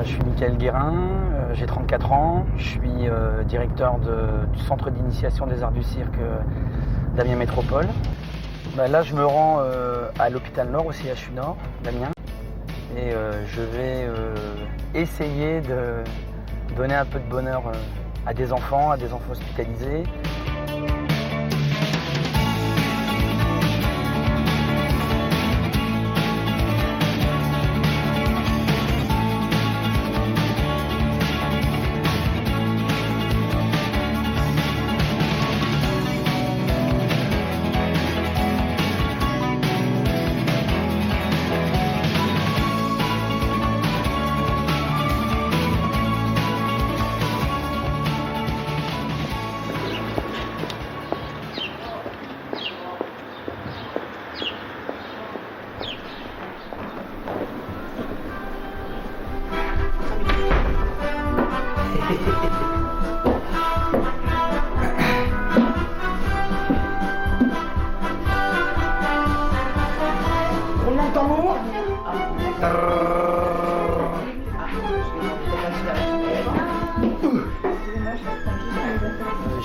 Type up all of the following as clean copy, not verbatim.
Je suis Michael Guérin, j'ai 34 ans, je suis directeur du centre d'initiation des arts du cirque d'Amiens Métropole. Là, je me rends à l'hôpital Nord, au CHU Nord d'Amiens, et je vais essayer de donner un peu de bonheur à des enfants hospitalisés.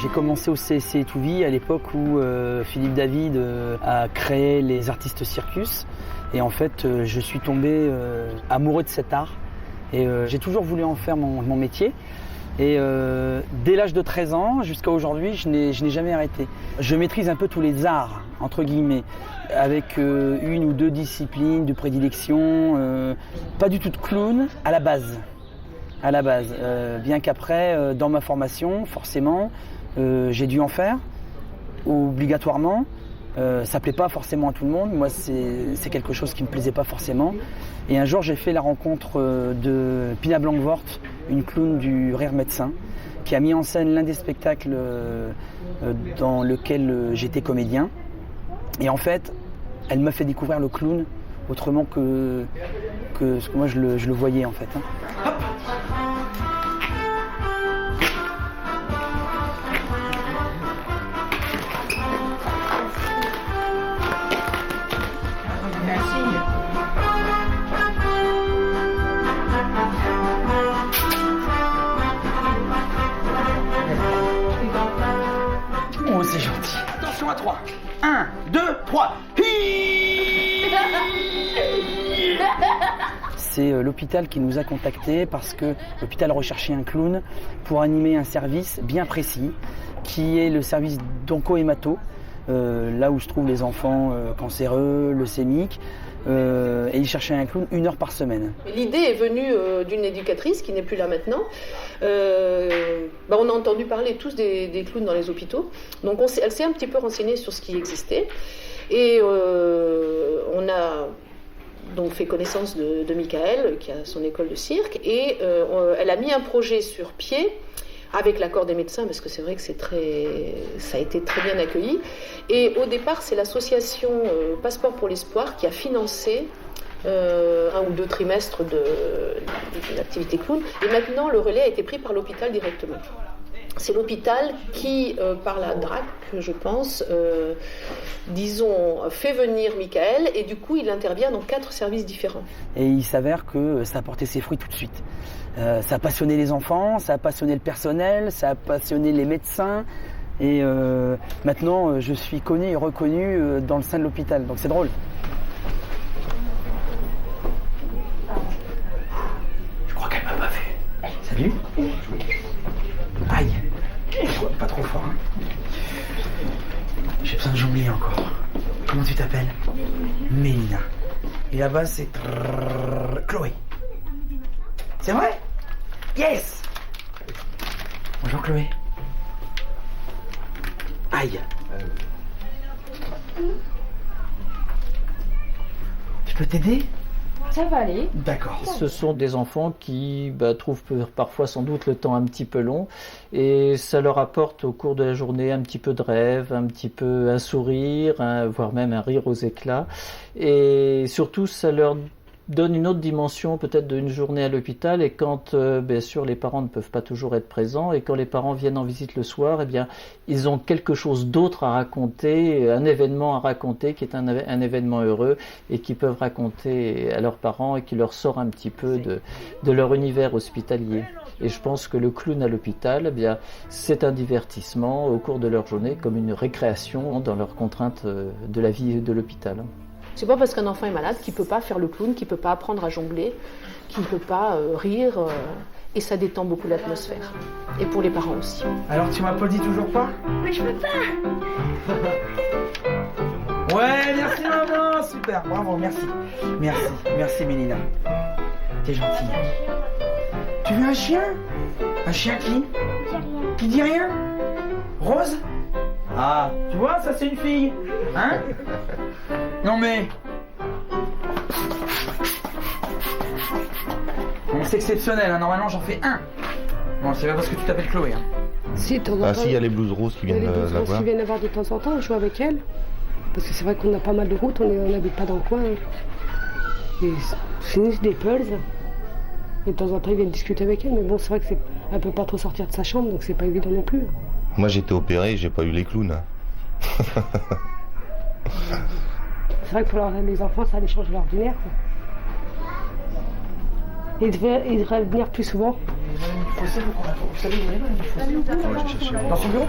J'ai commencé au CSC Étouville à l'époque où Philippe David a créé les artistes circus, et en fait je suis tombé amoureux de cet art et j'ai toujours voulu en faire mon métier. Et dès l'âge de 13 ans jusqu'à aujourd'hui, je n'ai jamais arrêté. Je maîtrise un peu tous les arts, entre guillemets, avec une ou deux disciplines de prédilection, pas du tout de clown à la base. Bien qu'après, dans ma formation, forcément, j'ai dû en faire, obligatoirement. Ça plaît pas forcément à tout le monde. Moi, c'est quelque chose qui me plaisait pas forcément. Et un jour, j'ai fait la rencontre de Pina Blanc-Vort, une clown du Rire Médecin, qui a mis en scène l'un des spectacles dans lequel j'étais comédien. Et en fait, elle m'a fait découvrir le clown autrement que ce que moi je le voyais en fait. Hop. Oh, c'est gentil. Attention à 3. 1, 2, 3. C'est l'hôpital qui nous a contactés parce que l'hôpital recherchait un clown pour animer un service bien précis qui est le service d'onco-hémato, là où se trouvent les enfants cancéreux, leucémiques. Et il cherchait un clown 1 heure par semaine. L'idée est venue d'une éducatrice qui n'est plus là maintenant. On a entendu parler tous des clowns dans les hôpitaux. Donc elle s'est un petit peu renseignée sur ce qui existait. Et on a donc fait connaissance de Michael, qui a son école de cirque. Et elle a mis un projet sur pied, avec l'accord des médecins, parce que c'est vrai que ça a été très bien accueilli. Et au départ, c'est l'association Passeport pour l'Espoir qui a financé 1 ou 2 trimestres de l'activité clown. Et maintenant, le relais a été pris par l'hôpital directement. C'est l'hôpital qui, par la DRAC, je pense, fait venir Michael, et du coup, il intervient dans 4 services différents. Et il s'avère que ça a porté ses fruits tout de suite. Ça a passionné les enfants, ça a passionné le personnel, ça a passionné les médecins. Et maintenant, je suis connu et reconnu dans le sein de l'hôpital. Donc c'est drôle. Je crois qu'elle m'a pas vu. Salut. Aïe. Pas trop fort, hein. J'ai besoin de jongler encore. Comment tu t'appelles? Mélina. Et là-bas, c'est Chloé. C'est vrai? Yes! Bonjour Chloé. Aïe. Je peux t'aider? Ça va aller. D'accord. Ce sont des enfants qui trouvent parfois sans doute le temps un petit peu long, et ça leur apporte au cours de la journée un petit peu de rêve, un petit peu un sourire, voire même un rire aux éclats. Et surtout, ça leur donne une autre dimension peut-être d'une journée à l'hôpital. Et quand, bien sûr, les parents ne peuvent pas toujours être présents, et quand les parents viennent en visite le soir, eh bien, ils ont quelque chose d'autre à raconter, un événement à raconter qui est un événement heureux, et qui peuvent raconter à leurs parents et qui leur sort un petit peu de leur univers hospitalier. Et je pense que le clown à l'hôpital, eh bien, c'est un divertissement au cours de leur journée, comme une récréation dans leurs contraintes de la vie de l'hôpital. C'est pas parce qu'un enfant est malade qu'il peut pas faire le clown, qu'il peut pas apprendre à jongler, qu'il ne peut pas rire, et ça détend beaucoup l'atmosphère. Et pour les parents aussi. Alors tu m'applaudis toujours pas? Mais je peux pas. Ouais, merci maman, super, bravo, merci. Merci Mélina. T'es gentille. Tu veux un chien? Un chien qui? Qui dit rien? Rose? Ah, tu vois, ça c'est une fille. Hein? Non mais... Bon, c'est exceptionnel, hein. Normalement j'en fais un. Bon, c'est pas parce que tu t'appelles Chloé. Hein. Si, de temps en temps, Ah si, il y a les blouses roses qui viennent les la blouses voir. qui viennent la voir de temps en temps, on joue avec elle. Parce que c'est vrai qu'on a pas mal de routes, on n'habite pas dans le coin. Et c'est des pulls. Et de temps en temps, ils viennent discuter avec elle. Mais bon, c'est vrai qu'elle peut pas trop sortir de sa chambre, donc c'est pas évident non plus. Moi j'ai été opéré, j'ai pas eu les clowns. C'est vrai que pour les enfants, ça les change de l'ordinaire. Ils devraient venir plus souvent. Vous savez, dans son bureau?